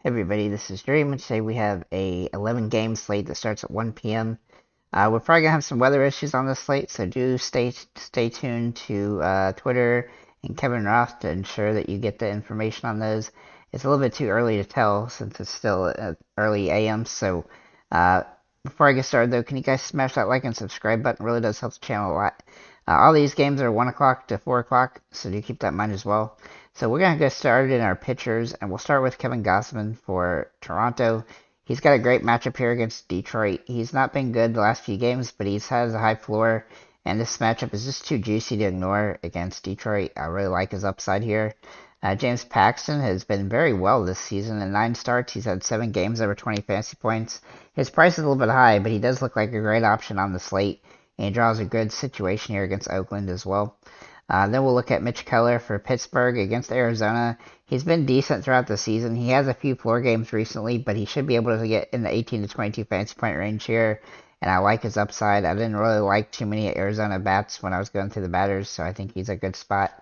Everybody, this is Dream, and today we have a 11 game slate that starts at 1 p.m. We're probably gonna have some weather issues on this slate, so do stay tuned to Twitter and Kevin Roth to ensure that you get the information on those. It's a little bit too early to tell since it's still early AM. So before I get started, though, can you guys smash that like and subscribe button? It really does help the channel a lot. All these games are 1 o'clock to 4 o'clock, so do keep that in mind as well. So we're going to get started in our pitchers, and we'll start with Kevin Gausman for Toronto. He's got a great matchup here against Detroit. He's not been good the last few games, but he's has a high floor, and this matchup is just too juicy to ignore against Detroit. I really like his upside here. James Paxton has been very well this season. In 9 starts, he's had 7 games over 20 fantasy points. His price is a little bit high, but he does look like a great option on the slate, and he draws a good situation here against Oakland as well. Then we'll look at Mitch Keller for Pittsburgh against Arizona. He's been decent throughout the season. He has a few floor games recently, but he should be able to get in the 18 to 22 fantasy point range here, and I like his upside. I didn't really like too many Arizona bats when I was going through the batters, so I think he's a good spot.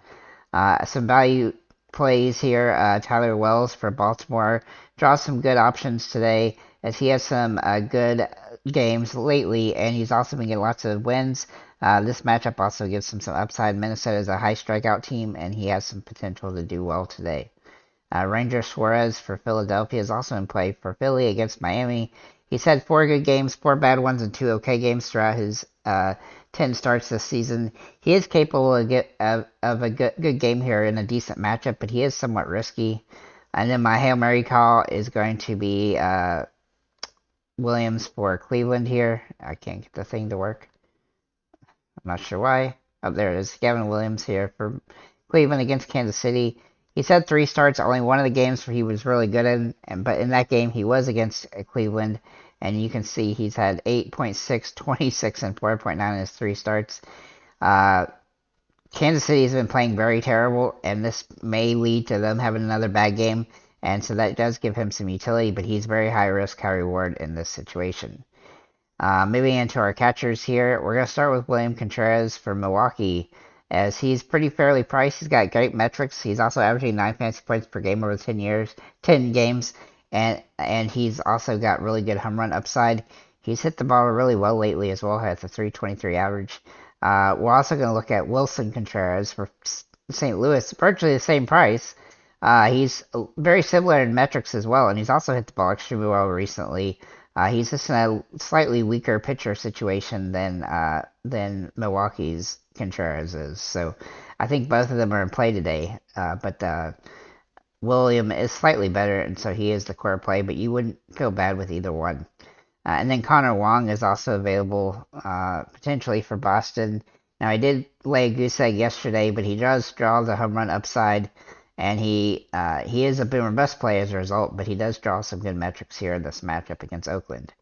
Some value plays here. Tyler Wells for Baltimore draws some good options today, as he has some good games lately, and he's also been getting lots of wins. This matchup also gives him some upside. Minnesota is a high strikeout team, and he has some potential to do well today. Ranger Suarez for Philadelphia is also in play for Philly against Miami. He's had 4 good games, 4 bad ones, and 2 okay games throughout his 10 starts this season. He is capable of a good game here in a decent matchup, but he is somewhat risky. And then my Hail Mary call is going to be Williams for Cleveland here. I can't get the thing to work. I'm not sure why. Oh, there it is. Gavin Williams here for Cleveland against Kansas City. He's had 3 starts, only one of the games where he was really good in, but in that game he was against Cleveland, and you can see he's had 8.6, 26, and 4.9 in his 3 starts. Kansas City has been playing very terrible, and this may lead to them having another bad game, and so that does give him some utility, but he's very high risk, high reward in this situation. Moving into our catchers here, we're going to start with William Contreras for Milwaukee, as he's pretty fairly priced. He's got great metrics. He's also averaging 9 fantasy points per game over 10 games, and he's also got really good home run upside. He's hit the ball really well lately as well, has a 323 average. We're also going to look at Wilson Contreras for St. Louis, virtually the same price. He's very similar in metrics as well, and he's also hit the ball extremely well recently. He's just in a slightly weaker pitcher situation than Milwaukee's Contreras is. So I think both of them are in play today. But William is slightly better, and so he is the core play, but you wouldn't feel bad with either one. And then Connor Wong is also available potentially for Boston. Now, I did lay a goose egg yesterday, but he does draw the home run upside, and he is a boomer bust play as a result, but he does draw some good metrics here in this matchup against Oakland.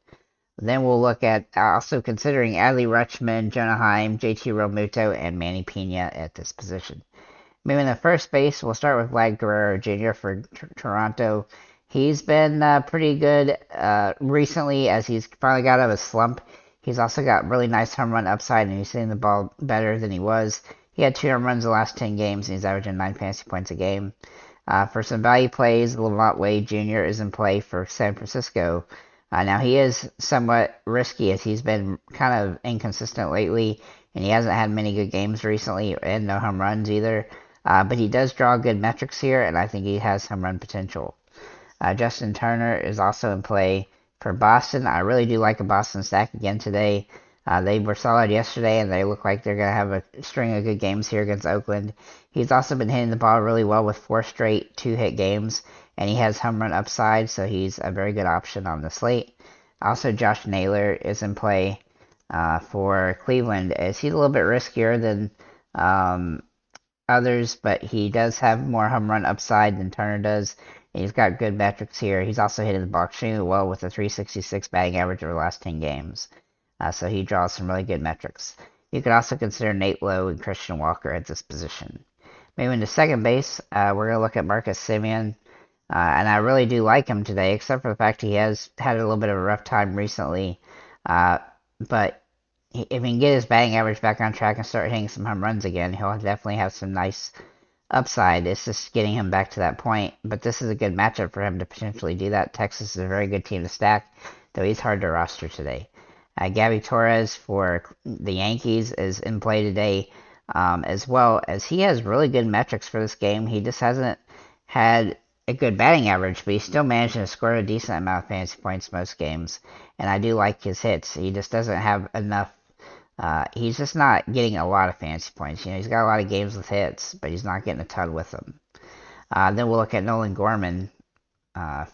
Then we'll look at also considering Adley Rutschman, Jonah Heim, JT Realmuto, and Manny Pena at this position. Moving to first base, we'll start with Vlad Guerrero Jr. for Toronto. He's been pretty good recently, as he's finally got out of a slump. He's also got really nice home run upside, and he's hitting the ball better than he was. He had 2 home runs the last 10 games, and he's averaging 9 fantasy points a game. For some value plays, Lamont Wade Jr. is in play for San Francisco. Now, he is somewhat risky, as he's been kind of inconsistent lately, and he hasn't had many good games recently, and no home runs either. But he does draw good metrics here, and I think he has home run potential. Justin Turner is also in play for Boston. I really do like a Boston stack again today. They were solid yesterday, and they look like they're going to have a string of good games here against Oakland. He's also been hitting the ball really well with 4 straight 2-hit games, and he has home run upside, so he's a very good option on the slate. Also, Josh Naylor is in play for Cleveland, as he's a little bit riskier than others, but he does have more home run upside than Turner does. And he's got good metrics here. He's also hitting the ball extremely well with a 366 batting average over the last 10 games. So he draws some really good metrics. You could also consider Nate Lowe and Christian Walker at this position. Moving to second base, we're going to look at Marcus Semien. And I really do like him today, except for the fact he has had a little bit of a rough time recently. But if he can get his batting average back on track and start hitting some home runs again, he'll definitely have some nice upside. It's just getting him back to that point. But this is a good matchup for him to potentially do that. Texas is a very good team to stack, though he's hard to roster today. Gabby Torres for the Yankees is in play today, as well as he has really good metrics for this game. He just hasn't had a good batting average, but he's still managing to score a decent amount of fantasy points most games. And I do like his hits. He just doesn't have enough. He's just not getting a lot of fantasy points. You know, he's got a lot of games with hits, but he's not getting a ton with them. Then we'll look at Nolan Gorman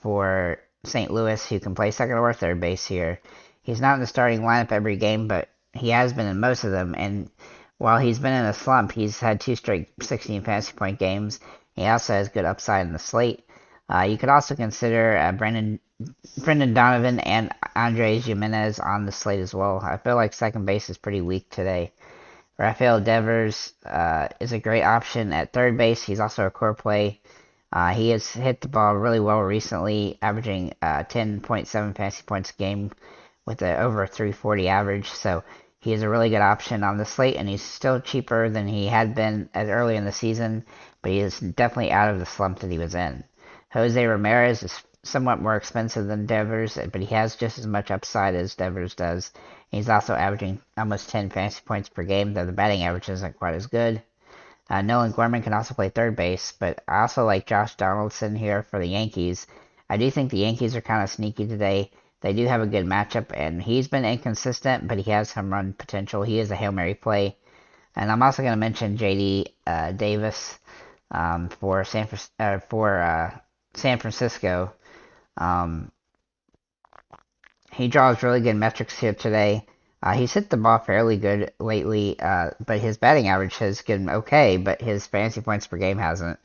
for St. Louis, who can play second or third base here. He's not in the starting lineup every game, but he has been in most of them. And while he's been in a slump, he's had 2 straight 16 fantasy point games. He also has good upside in the slate. You could also consider Brendan Donovan and Andres Jimenez on the slate as well. I feel like second base is pretty weak today. Rafael Devers is a great option at third base. He's also a core play. He has hit the ball really well recently, averaging 10.7 fantasy points a game with an over 340 average. So he is a really good option on the slate, and he's still cheaper than he had been as early in the season, but he is definitely out of the slump that he was in. Jose Ramirez is somewhat more expensive than Devers, but he has just as much upside as Devers does. He's also averaging almost 10 fantasy points per game, though the batting average isn't quite as good. Nolan Gorman can also play third base, but I also like Josh Donaldson here for the Yankees. I do think the Yankees are kind of sneaky today. They do have a good matchup, and he's been inconsistent, but he has home run potential. He is a Hail Mary play. And I'm also going to mention J.D. Davis for San Francisco. He draws really good metrics here today. He's hit the ball fairly good lately, but his batting average has been okay, but his fantasy points per game hasn't.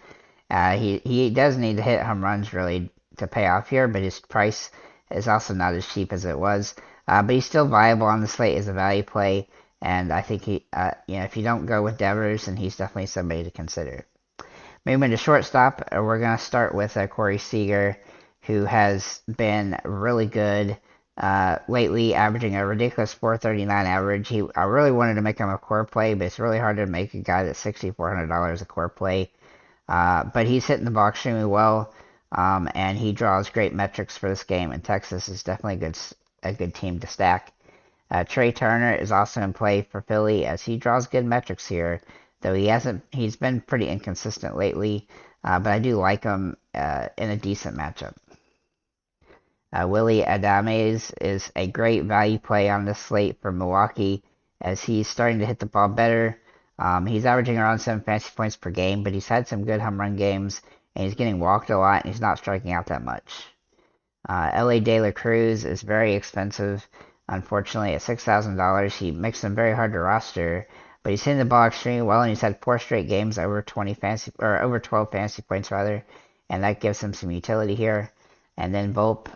He does need to hit home runs really to pay off here, but his price is also not as cheap as it was. But he's still viable on the slate as a value play, and I think if you don't go with Devers, then he's definitely somebody to consider. Moving to shortstop, we're going to start with Corey Seager, who has been really good lately, averaging a ridiculous 439 average. I really wanted to make him a core play, but it's really hard to make a guy that's $6,400 a core play. But he's hitting the ball extremely well, and he draws great metrics for this game, and Texas is definitely a good team to stack. Trey Turner is also in play for Philly, as he draws good metrics here, though he's been pretty inconsistent lately, but I do like him in a decent matchup. Willie Adames is a great value play on this slate for Milwaukee, as he's starting to hit the ball better. He's averaging around 7 fantasy points per game, but he's had some good home run games, and he's getting walked a lot, and he's not striking out that much. L.A. De La Cruz is very expensive, unfortunately, at $6,000. He makes him very hard to roster, but he's hitting the ball extremely well, and he's had 4 straight games over 12 fantasy points rather, and that gives him some utility here. And then Volpe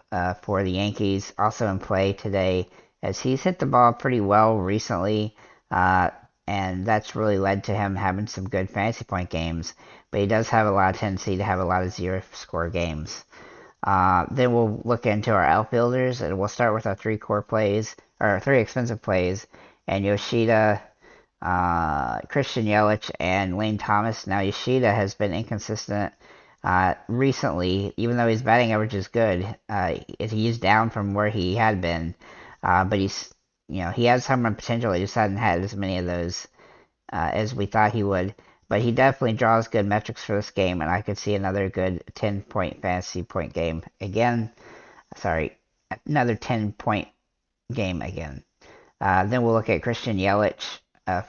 for the Yankees, also in play today, as he's hit the ball pretty well recently, and that's really led to him having some good fantasy point games. But he does have a lot of tendency to have a lot of zero-score games. Then we'll look into our outfielders, and we'll start with our 3 expensive plays, and Yoshida, Christian Yelich, and Lane Thomas. Now Yoshida has been inconsistent recently, even though his batting average is good. He's down from where he had been, but he has home run potential. He just hadn't had as many of those as we thought he would. But he definitely draws good metrics for this game, and I could see another good 10-point fantasy point game again. Another 10-point game again. Then we'll look at Christian Yelich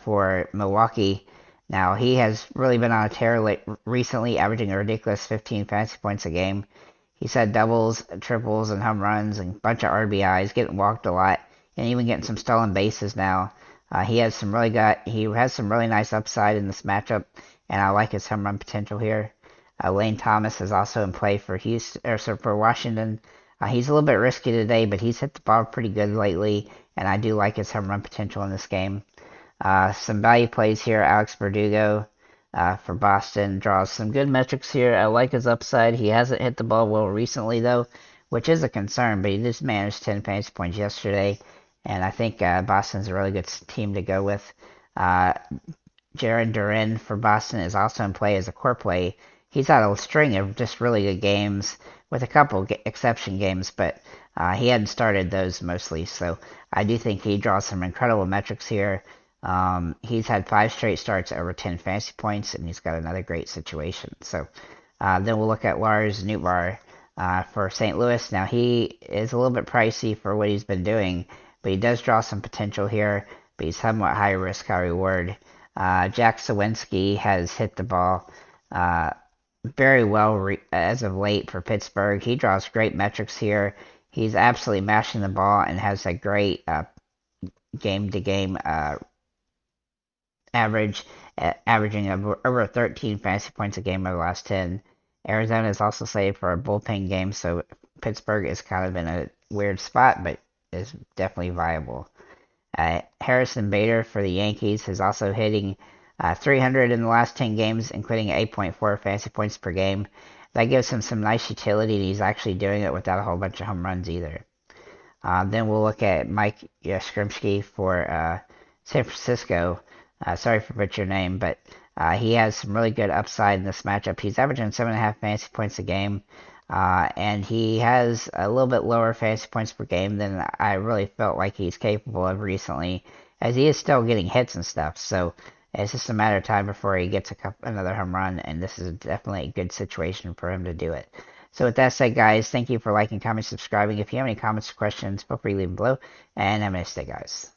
for Milwaukee. Now, he has really been on a tear recently, averaging a ridiculous 15 fantasy points a game. He's had doubles, triples, and home runs, and a bunch of RBIs, getting walked a lot, and even getting some stolen bases now. He has some really nice upside in this matchup, and I like his home run potential here. Lane Thomas is also in play for Washington. He's a little bit risky today, but he's hit the ball pretty good lately, and I do like his home run potential in this game. Some value plays here. Alex Verdugo for Boston draws some good metrics here. I like his upside. He hasn't hit the ball well recently, though, which is a concern, but he just managed 10 fantasy points yesterday, and I think Boston's a really good team to go with. Jarren Duran for Boston is also in play as a core play. He's had a string of just really good games with a couple exception games, but he hadn't started those mostly. So I do think he draws some incredible metrics here. He's had 5 straight starts over 10 fantasy points, and he's got another great situation. So then we'll look at Lars Nootbaar for St. Louis. Now he is a little bit pricey for what he's been doing, but he does draw some potential here. But he's somewhat high risk, high reward. Jack Sawinski has hit the ball very well as of late for Pittsburgh. He draws great metrics here. He's absolutely mashing the ball and has a great game-to-game average, averaging over 13 fantasy points a game over the last 10. Arizona is also slated for a bullpen game, so Pittsburgh is kind of in a weird spot, but is definitely viable. Harrison Bader for the Yankees is also hitting 300 in the last 10 games, including 8.4 fantasy points per game. That gives him some nice utility, and he's actually doing it without a whole bunch of home runs either. Then we'll look at Mike Yastrzemski for San Francisco. Sorry for butchering your name, but he has some really good upside in this matchup. He's averaging 7.5 fantasy points a game, and he has a little bit lower fantasy points per game than I really felt like he's capable of recently, as he is still getting hits and stuff. So it's just a matter of time before he gets another home run, and this is definitely a good situation for him to do it. So with that said, guys, thank you for liking, commenting, subscribing. If you have any comments or questions, feel free to leave them below, and have a nice day, guys.